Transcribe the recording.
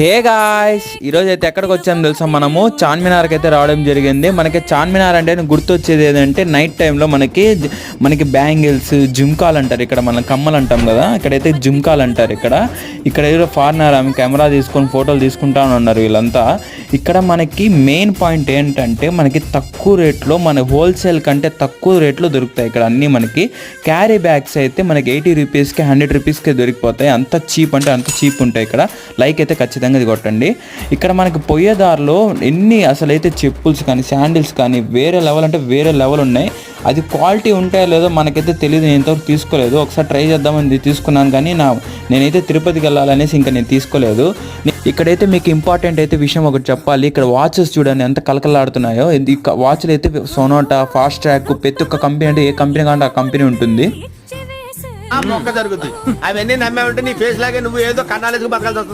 Hey guys, ఈరోజు అయితే ఎక్కడికి వచ్చాము తెలుసా? మనము చార్మినార్కి అయితే రావడం జరిగింది. మనకి చార్మినార్ అంటే గుర్తొచ్చేది ఏదంటే నైట్ టైంలో మనకి బ్యాంగిల్స్, జుమ్కాలు అంటారు. ఇక్కడ మనం కమ్మలు అంటాం కదా, ఇక్కడైతే జుమ్కాలు అంటారు. ఇక్కడ ఏదో ఫారినర్ ఆమె కెమెరా తీసుకొని ఫోటోలు తీసుకుంటా ఉన్నారు వీళ్ళంతా. ఇక్కడ మనకి మెయిన్ పాయింట్ ఏంటంటే మనకి తక్కువ రేట్లో, మన హోల్సేల్ కంటే తక్కువ రేట్లో దొరుకుతాయి ఇక్కడ అన్నీ. మనకి క్యారీ బ్యాగ్స్ అయితే మనకి 80 రూపీస్కి 100 రూపీస్కే దొరికిపోతాయి. అంత చీప్ అంటే అంత చీప్ ఉంటాయి ఇక్కడ. లైక్ అయితే ఖచ్చితంగా ఇది కొట్టండి. ఇక్కడ మనకి పోయేదారిలో అసలైతే చెప్పుల్స్ కానీ శాండిల్స్ కానీ వేరే లెవెల్ అంటే వేరే లెవెల్ ఉన్నాయి. అది క్వాలిటీ ఉంటాయో లేదో మనకైతే తెలియదు, నేను ఇంతవరకు తీసుకోలేదు. ఒకసారి ట్రై చేద్దామని తీసుకున్నాను కానీ నేనైతే తిరుపతికి వెళ్ళాలనేసి ఇంకా నేను తీసుకోలేదు. ఇక్కడైతే మీకు ఇంపార్టెంట్ అయితే విషయం ఒకటి చెప్పాలి. ఇక్కడ వాచెస్ చూడండి ఎంత కలకలాడుతున్నాయో. ఈ వాచ్లు అయితే సోనాటా, ఫాస్ట్ ట్రాక్, ప్రతి ఒక్క కంపెనీ అంటే ఏ కంపెనీ కావాలంటే ఆ కంపెనీ ఉంటుంది. మొక్క జరుగుతుంది అవన్నీ నమ్మే ఉంటే నీ ఫేస్ లాగే నువ్వు ఏదో కన్నాలేసుకు బతకాల్సి వస్తుంది.